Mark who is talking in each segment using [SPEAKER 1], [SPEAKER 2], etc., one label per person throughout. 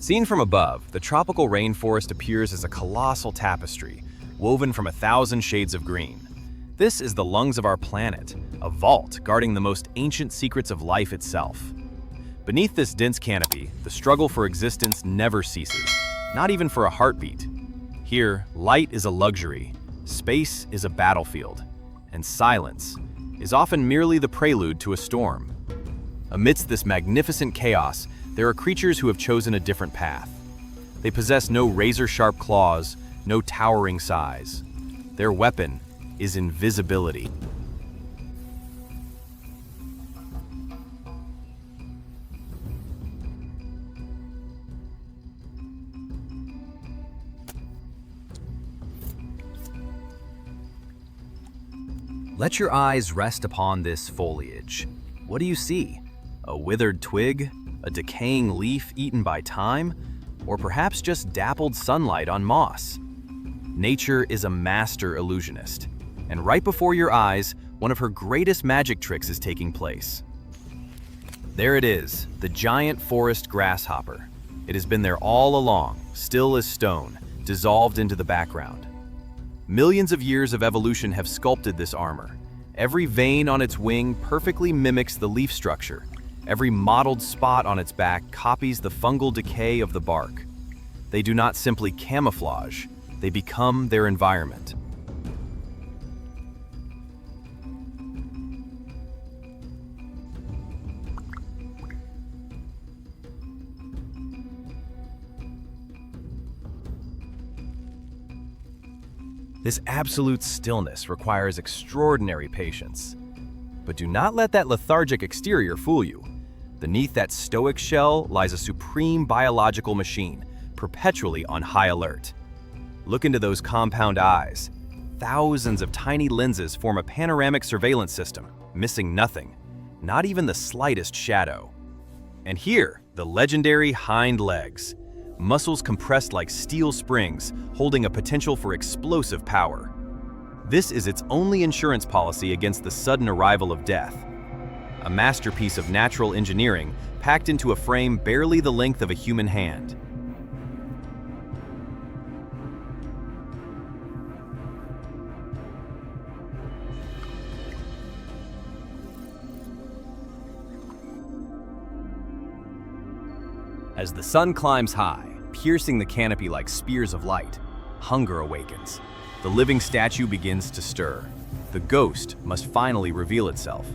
[SPEAKER 1] Seen from above, the tropical rainforest appears as a colossal tapestry, woven from 1,000 shades of green. This is the lungs of our planet, a vault guarding the most ancient secrets of life itself. Beneath this dense canopy, the struggle for existence never ceases, not even for a heartbeat. Here, light is a luxury, space is a battlefield, and silence is often merely the prelude to a storm. Amidst this magnificent chaos, there are creatures who have chosen a different path. They possess no razor-sharp claws, no towering size. Their weapon is invisibility. Let your eyes rest upon this foliage. What do you see? A withered twig? A decaying leaf eaten by time? Or perhaps just dappled sunlight on moss? Nature is a master illusionist, and right before your eyes, one of her greatest magic tricks is taking place. There it is, the giant forest grasshopper. It has been there all along, still as stone, dissolved into the background. Millions of years of evolution have sculpted this armor. Every vein on its wing perfectly mimics the leaf structure. Every mottled spot on its back copies the fungal decay of the bark. They do not simply camouflage, they become their environment. This absolute stillness requires extraordinary patience. But do not let that lethargic exterior fool you. Beneath that stoic shell lies a supreme biological machine, perpetually on high alert. Look into those compound eyes. Thousands of tiny lenses form a panoramic surveillance system, missing nothing, not even the slightest shadow. And here, the legendary hind legs. Muscles compressed like steel springs, holding a potential for explosive power. This is its only insurance policy against the sudden arrival of death. A masterpiece of natural engineering packed into a frame barely the length of a human hand. As the sun climbs high, piercing the canopy like spears of light, hunger awakens. The living statue begins to stir. The ghost must finally reveal itself.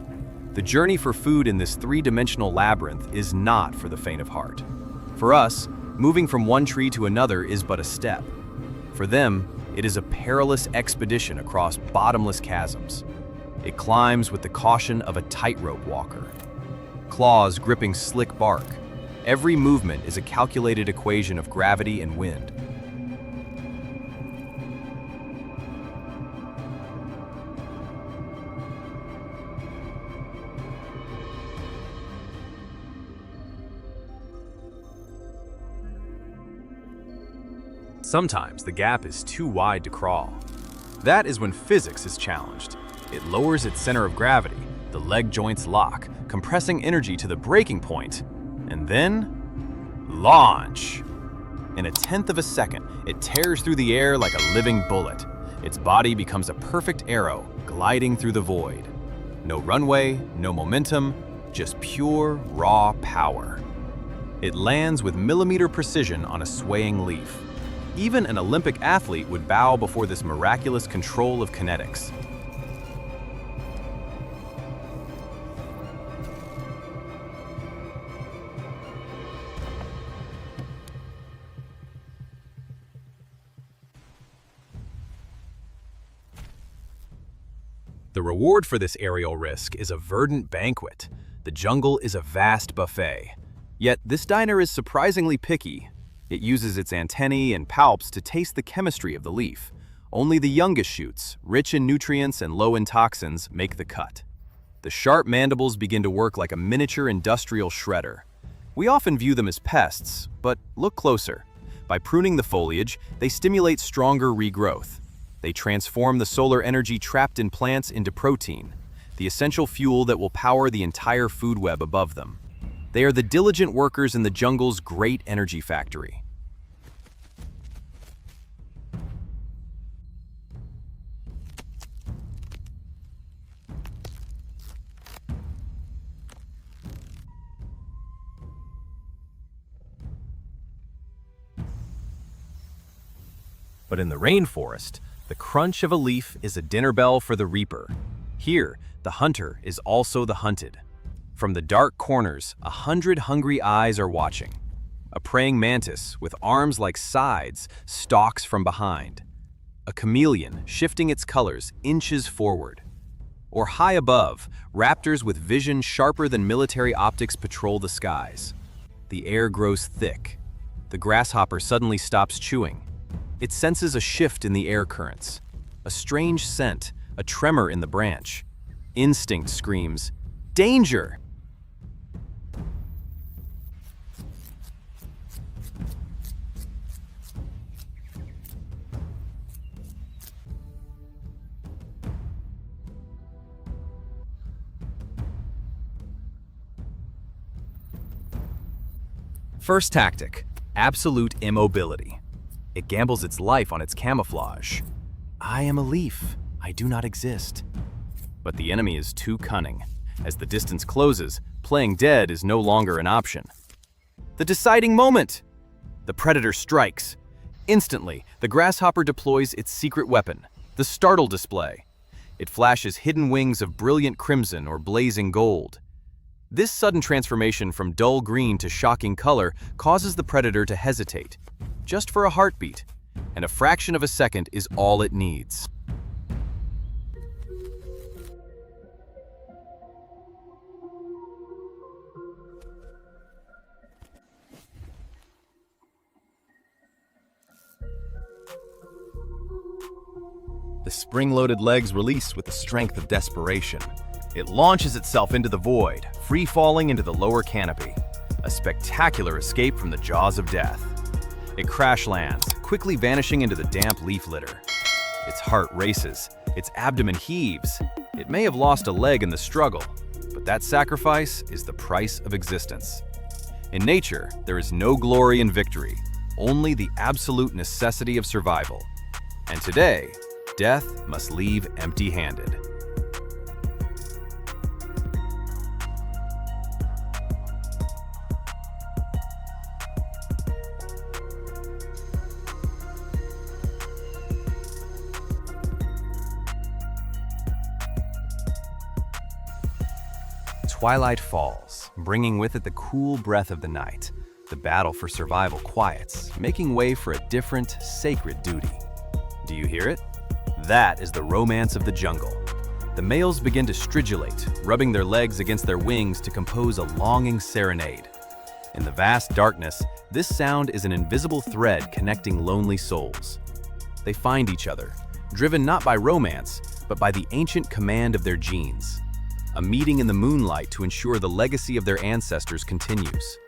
[SPEAKER 1] The journey for food in this three-dimensional labyrinth is not for the faint of heart. For us, moving from one tree to another is but a step. For them, it is a perilous expedition across bottomless chasms. It climbs with the caution of a tightrope walker. Claws gripping slick bark. Every movement is a calculated equation of gravity and wind. Sometimes the gap is too wide to crawl. That is when physics is challenged. It lowers its center of gravity, the leg joints lock, compressing energy to the breaking point, and then launch. In a tenth of a second, it tears through the air like a living bullet. Its body becomes a perfect arrow, gliding through the void. No runway, no momentum, just pure, raw power. It lands with millimeter precision on a swaying leaf. Even an Olympic athlete would bow before this miraculous control of kinetics. The reward for this aerial risk is a verdant banquet. The jungle is a vast buffet. Yet this diner is surprisingly picky. It uses its antennae and palps to taste the chemistry of the leaf. Only the youngest shoots, rich in nutrients and low in toxins, make the cut. The sharp mandibles begin to work like a miniature industrial shredder. We often view them as pests, but look closer. By pruning the foliage, they stimulate stronger regrowth. They transform the solar energy trapped in plants into protein, the essential fuel that will power the entire food web above them. They are the diligent workers in the jungle's great energy factory. But in the rainforest, the crunch of a leaf is a dinner bell for the reaper. Here, the hunter is also the hunted. From the dark corners, 100 hungry eyes are watching. A praying mantis with arms like scythes stalks from behind. A chameleon, shifting its colors, inches forward. Or high above, raptors with vision sharper than military optics patrol the skies. The air grows thick. The grasshopper suddenly stops chewing. It senses a shift in the air currents. A strange scent, a tremor in the branch. Instinct screams, "Danger!" First tactic, absolute immobility. It gambles its life on its camouflage. I am a leaf. I do not exist. But the enemy is too cunning. As the distance closes, playing dead is no longer an option. The deciding moment! The predator strikes. Instantly, the grasshopper deploys its secret weapon, the startle display. It flashes hidden wings of brilliant crimson or blazing gold. This sudden transformation from dull green to shocking color causes the predator to hesitate. Just for a heartbeat, and a fraction of a second is all it needs. The spring-loaded legs release with the strength of desperation. It launches itself into the void, free-falling into the lower canopy. A spectacular escape from the jaws of death. It crash lands, quickly vanishing into the damp leaf litter. Its heart races, its abdomen heaves. It may have lost a leg in the struggle, but that sacrifice is the price of existence. In nature, there is no glory in victory, only the absolute necessity of survival. And today, death must leave empty-handed. Twilight falls, bringing with it the cool breath of the night. The battle for survival quiets, making way for a different, sacred duty. Do you hear it? That is the romance of the jungle. The males begin to stridulate, rubbing their legs against their wings to compose a longing serenade. In the vast darkness, this sound is an invisible thread connecting lonely souls. They find each other, driven not by romance, but by the ancient command of their genes. A meeting in the moonlight to ensure the legacy of their ancestors continues.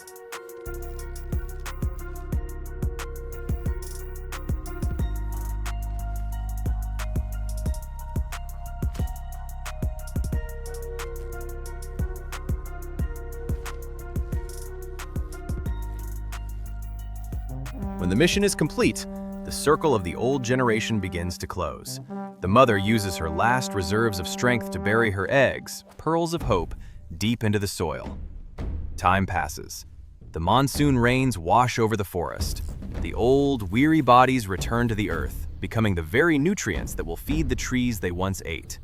[SPEAKER 1] When the mission is complete, the circle of the old generation begins to close. The mother uses her last reserves of strength to bury her eggs, pearls of hope, deep into the soil. Time passes. The monsoon rains wash over the forest. The old, weary bodies return to the earth, becoming the very nutrients that will feed the trees they once ate.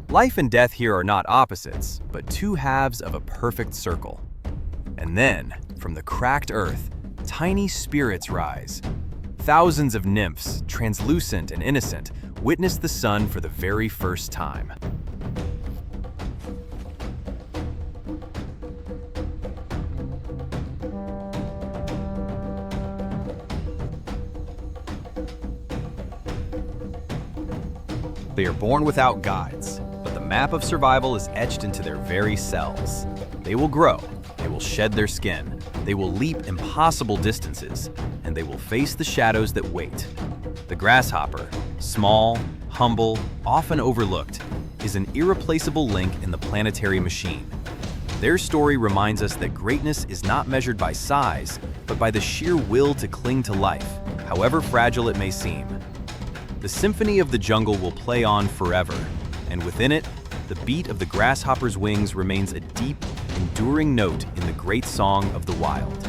[SPEAKER 1] Life and death here are not opposites, but two halves of a perfect circle. And then, from the cracked earth, tiny spirits rise. Thousands of nymphs, translucent and innocent, witness the sun for the very first time. They are born without guides, but the map of survival is etched into their very cells. They will grow, they will shed their skin, they will leap impossible distances, and they will face the shadows that wait. The grasshopper, small, humble, often overlooked, is an irreplaceable link in the planetary machine. Their story reminds us that greatness is not measured by size, but by the sheer will to cling to life, however fragile it may seem. The symphony of the jungle will play on forever, and within it, the beat of the grasshopper's wings remains a deep, enduring note in the great song of the wild.